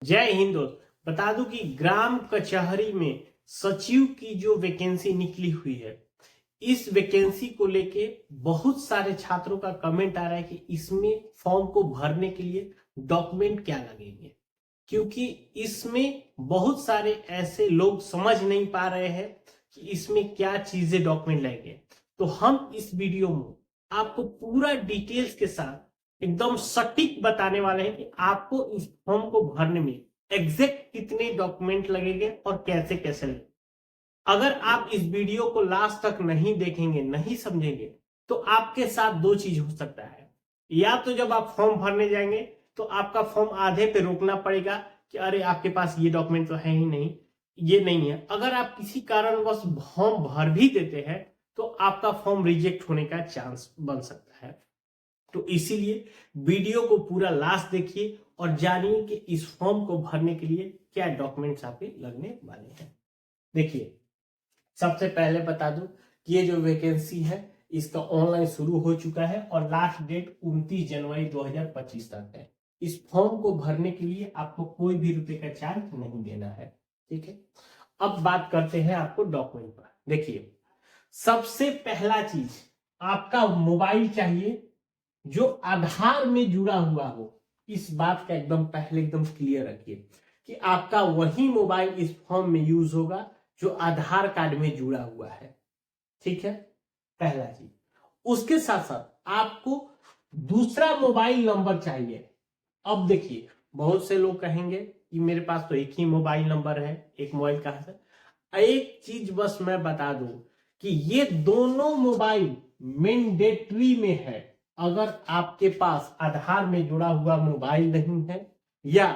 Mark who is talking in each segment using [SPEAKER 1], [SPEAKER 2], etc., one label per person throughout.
[SPEAKER 1] जय हिंद दोस्त। बता दूं कि ग्राम कचहरी में सचिव की जो वैकेंसी निकली हुई है, इस वैकेंसी को लेके बहुत सारे छात्रों का कमेंट आ रहा है कि इसमें फॉर्म को भरने के लिए डॉक्यूमेंट क्या लगेंगे, क्योंकि इसमें बहुत सारे ऐसे लोग समझ नहीं पा रहे हैं कि इसमें क्या चीजें डॉक्यूमेंट लगेंगे। तो हम इस वीडियो में आपको पूरा डिटेल्स के साथ एकदम सटीक बताने वाले हैं कि आपको इस फॉर्म को भरने में एग्जैक्ट कितने डॉक्यूमेंट लगेंगे और कैसे कैसे लगेंगे। अगर आप इस वीडियो को लास्ट तक नहीं देखेंगे, नहीं समझेंगे, तो आपके साथ दो चीज हो सकता है। या तो जब आप फॉर्म भरने जाएंगे तो आपका फॉर्म आधे पे रोकना पड़ेगा कि अरे आपके पास ये डॉक्यूमेंट तो है ही नहीं, ये नहीं है। अगर आप किसी कारणवश फॉर्म भर भी देते हैं तो आपका फॉर्म रिजेक्ट होने का चांस बन सकता है। तो इसीलिए वीडियो को पूरा लास्ट देखिए और जानिए कि इस फॉर्म को भरने के लिए क्या डॉक्यूमेंट्स आपके लगने वाले हैं। देखिए, सबसे पहले बता दूं कि ये जो वैकेंसी है इसका ऑनलाइन शुरू हो चुका है और लास्ट डेट 29 जनवरी 2025 तक है। इस फॉर्म को भरने के लिए आपको कोई भी रुपए का चार्ज नहीं देना है। ठीक है, अब बात करते हैं आपको डॉक्यूमेंट पर। देखिए, सबसे पहला चीज आपका मोबाइल चाहिए जो आधार में जुड़ा हुआ हो। इस बात का एकदम पहले एकदम क्लियर रखिए कि आपका वही मोबाइल इस फॉर्म में यूज होगा जो आधार कार्ड में जुड़ा हुआ है। ठीक है, पहला चीज। उसके साथ साथ आपको दूसरा मोबाइल नंबर चाहिए। अब देखिए, बहुत से लोग कहेंगे कि मेरे पास तो एक ही मोबाइल नंबर है, एक मोबाइल कहां से। एक चीज बस मैं बता दूं कि ये दोनों मोबाइल मैंडेटरी में है। अगर आपके पास आधार में जुड़ा हुआ मोबाइल नहीं है या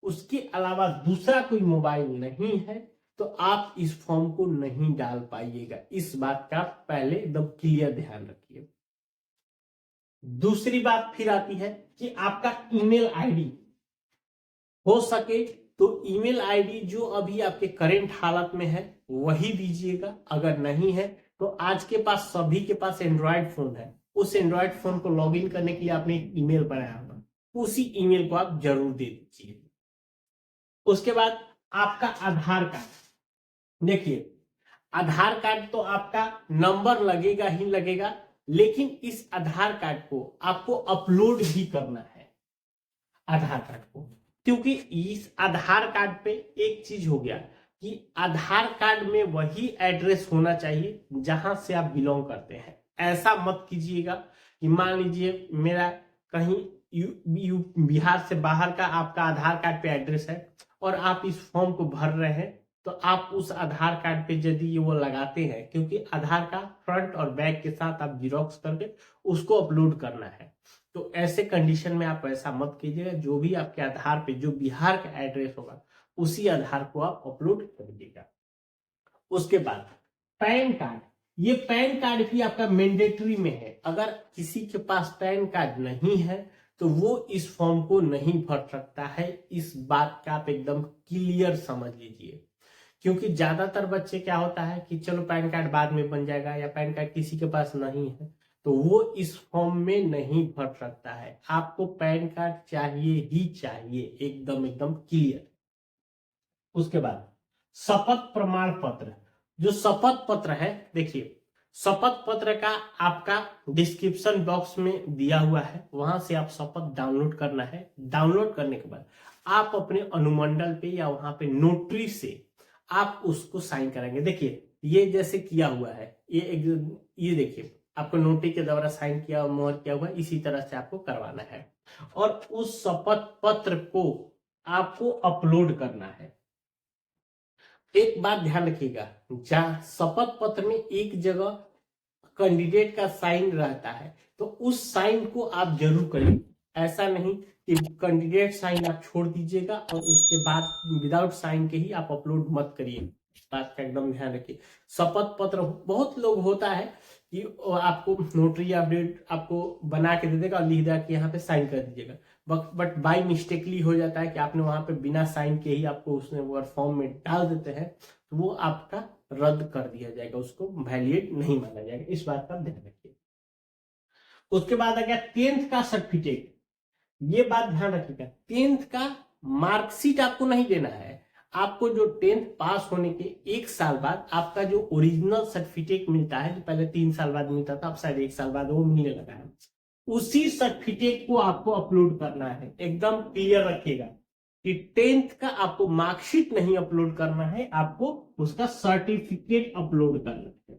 [SPEAKER 1] उसके अलावा दूसरा कोई मोबाइल नहीं है तो आप इस फॉर्म को नहीं डाल पाइएगा। इस बात का पहले एकदम क्लियर ध्यान रखिए। दूसरी बात फिर आती है कि आपका ईमेल आईडी हो सके तो ईमेल आईडी जो अभी आपके करंट हालत में है वही दीजिएगा। अगर नहीं है तो आज के पास सभी के पास एंड्रॉयड फोन है, उस एंड्रॉयड फोन को लॉगिन करने के लिए आपने एक ईमेल बनाया होगा, उसी ईमेल को आप जरूर दे दीजिए। उसके बाद आपका आधार कार्ड। देखिए, आधार कार्ड तो आपका नंबर लगेगा ही लगेगा, लेकिन इस आधार कार्ड को आपको अपलोड भी करना है आधार कार्ड को, क्योंकि इस आधार कार्ड पे एक चीज हो गया कि आधार कार्ड में वही एड्रेस होना चाहिए जहां से आप बिलोंग करते हैं। ऐसा मत कीजिएगा कि मान लीजिए मेरा कहीं बिहार से बाहर का आपका आधार कार्ड पे एड्रेस है और आप इस फॉर्म को भर रहे हैं तो आप उस आधार कार्ड पे यदि ये वो लगाते हैं, क्योंकि आधार का फ्रंट और बैक के साथ आप जिरोक्स करके उसको अपलोड करना है, तो ऐसे कंडीशन में आप ऐसा मत कीजिएगा। जो भी आपके आधार पे जो बिहार का एड्रेस होगा उसी आधार को आप अपलोड कर दीजिएगा। उसके बाद पैन कार्ड। ये पैन कार्ड भी आपका मैंडेटरी में है। अगर किसी के पास पैन कार्ड नहीं है तो वो इस फॉर्म को नहीं भर सकता है। इस बात का आप एकदम क्लियर समझ लीजिए, क्योंकि ज्यादातर बच्चे क्या होता है कि चलो पैन कार्ड बाद में बन जाएगा, या पैन कार्ड किसी के पास नहीं है तो वो इस फॉर्म में नहीं भर सकता है। आपको पैन कार्ड चाहिए ही चाहिए, एकदम एकदम क्लियर। उसके बाद शपथ प्रमाण पत्र। जो शपथ पत्र है, देखिए, शपथ पत्र का आपका डिस्क्रिप्शन बॉक्स में दिया हुआ है, वहां से आप शपथ डाउनलोड करना है। डाउनलोड करने के बाद आप अपने अनुमंडल पे या वहां पे नोटरी से आप उसको साइन कराएंगे। देखिए, ये जैसे किया हुआ है, ये देखिए आपको नोटरी के द्वारा साइन किया, मोहर किया हुआ, इसी तरह से आपको करवाना है और उस शपथ पत्र को आपको अपलोड करना है। एक बात ध्यान रखिएगा, जहां शपथ पत्र में एक जगह कैंडिडेट का साइन रहता है तो उस साइन को आप जरूर करिए। ऐसा नहीं कि कैंडिडेट साइन आप छोड़ दीजिएगा और उसके बाद विदाउट साइन के ही आप अपलोड मत करिए। बात का एकदम ध्यान रखिए। शपथ पत्र बहुत लोग होता है कि आपको नोटरी अपडेट आपको बना के दे देगा और लिख देगा कि यहाँ पे साइन कर दीजिएगा, बट बाई मिस्टेकली हो जाता है कि आपने वहां पे बिना साइन के ही आपको उसने वर्ड फॉर्म में डाल देते हैं तो वो आपका रद्द कर दिया जाएगा, उसको वैलिड नहीं माना जाएगा। इस बात का ध्यान रखिए। उसके बाद आ गया 10th का सर्टिफिकेट। ये बात ध्यान रखिएगा, 10th का मार्कशीट आपको नहीं देना है, आपको जो 10th पास होने के 1 साल बाद आपका जो ओरिजिनल सर्टिफिकेट मिलता है, जो पहले 3 साल बाद मिलता था, अब शायद 1 साल बाद वो मिलने लगा है, उसी सर्टिफिकेट को आपको अपलोड करना है। एकदम क्लियर रखिएगा कि 10th का आपको मार्कशीट नहीं अपलोड करना है, आपको उसका सर्टिफिकेट अपलोड करना है।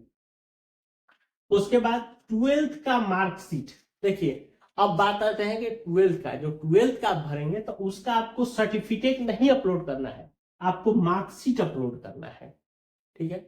[SPEAKER 1] उसके बाद 12th का मार्कशीट, देखिए अब बात आते हैं कि 12th का, जो 12th का आप भरेंगे तो उसका आपको सर्टिफिकेट नहीं अपलोड करना है, आपको मार्कशीट अपलोड करना है। ठीक है,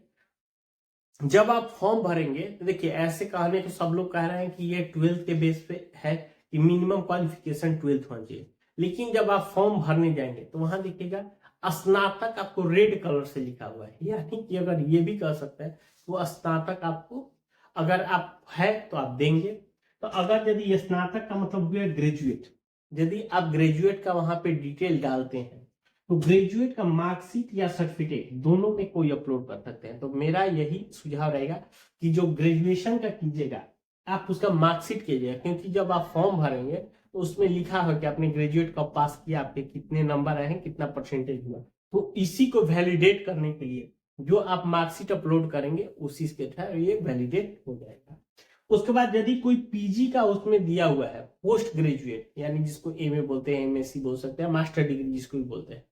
[SPEAKER 1] जब आप फॉर्म भरेंगे तो देखिए ऐसे कहने को सब लोग कह रहे हैं कि ये 12th के बेस पे है कि मिनिमम क्वालिफिकेशन 12th होना चाहिए, लेकिन जब आप फॉर्म भरने जाएंगे तो वहां देखिएगा स्नातक आपको रेड कलर से लिखा हुआ है, यानी कि अगर ये भी कह सकते हैं वो स्नातक आपको अगर आप है तो आप देंगे। तो अगर यदि स्नातक का मतलब हुआ ग्रेजुएट, यदि आप ग्रेजुएट का वहां पे डिटेल डालते हैं तो ग्रेजुएट का मार्कशीट या सर्टिफिकेट दोनों में कोई अपलोड कर सकते हैं। तो मेरा यही सुझाव रहेगा कि जो ग्रेजुएशन का कीजिएगा आप उसका मार्कशीट कीजिएगा, क्योंकि जब आप फॉर्म भरेंगे तो उसमें लिखा हो कि आपने ग्रेजुएट कब पास किया, आपके कितने नंबर आए हैं, कितना परसेंटेज हुआ। तो इसी को वैलिडेट करने के लिए जो आप मार्कशीट अपलोड करेंगे उसी के तहत ये वैलिडेट हो जाएगा। उसके बाद यदि कोई पीजी का उसमें दिया हुआ है, पोस्ट ग्रेजुएट यानी जिसको एमए बोलते हैं, एमएससी बोल सकते हैं, मास्टर डिग्री जिसको भी बोलते हैं,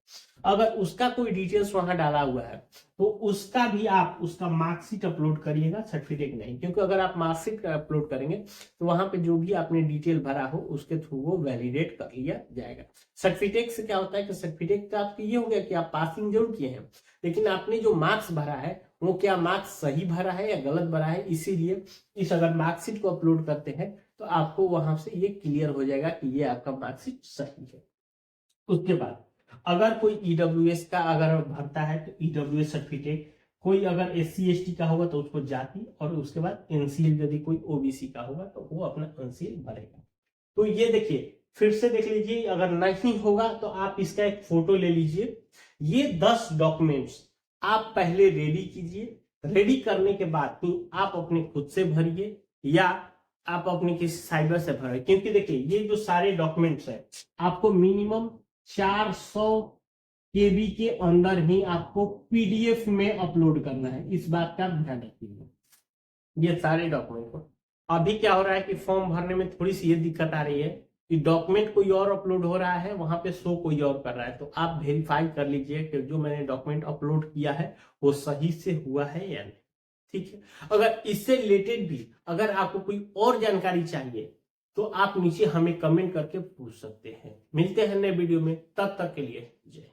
[SPEAKER 1] अगर उसका कोई डिटेल्स वहां डाला हुआ है तो उसका भी आप उसका मार्कशीट अपलोड करिएगा, सर्टिफिकेट नहीं, क्योंकि अगर आप मार्कशीट अपलोड करेंगे तो वहां पे जो भी आपने डिटेल भरा हो उसके थ्रू वो वैलिडेट कर लिया जाएगा। सर्टिफिकेट से क्या होता है कि सर्टिफिकेट का आपको ये हो गया कि आप पासिंग जरूर किए हैं, लेकिन आपने जो मार्क्स भरा है वो क्या मार्क्स सही भरा है या गलत भरा है, इसीलिए इस अगर मार्कशीट को अपलोड करते हैं तो आपको वहां से ये क्लियर हो जाएगा कि ये आपका मार्कशीट सही है। उसके बाद अगर कोई ईडब्ल्यूएस का अगर भरता है तो ईडब्ल्यूएस सर्टिफिकेट, कोई अगर एससी एसटी का होगा तो उसको जाति, और उसके बाद एनसीएल यदि कोई ओबीसी का होगा तो वो अपना एनसीएल भरेगा। तो ये देखिए फिर से देख लीजिए, अगर नहीं होगा तो आप इसका एक फोटो ले लीजिए। ये 10 डॉक्यूमेंट्स आप पहले रेडी कीजिए, रेडी करने के बाद ही आप अपने खुद से भरिए या आप अपने किसी साइबर से भरिए, क्योंकि देखिए ये जो सारे डॉक्यूमेंट्स हैं आपको मिनिमम 400 केबी के अंदर ही आपको पीडीएफ में अपलोड करना है, इस बात का ध्यान रखिएगा। ये सारे डॉक्यूमेंट को अभी क्या हो रहा है कि फॉर्म भरने में थोड़ी सी ये दिक्कत आ रही है कि डॉक्यूमेंट कोई और अपलोड हो रहा है, वहां पे शो कोई और कर रहा है, तो आप वेरीफाई कर लीजिए कि जो मैंने डॉक्यूमेंट अपलोड किया है वो सही से हुआ है या नहीं। ठीक है, अगर इससे रिलेटेड भी अगर आपको कोई और जानकारी चाहिए तो आप नीचे हमें कमेंट करके पूछ सकते हैं। मिलते हैं नए वीडियो में, तब तक के लिए जय।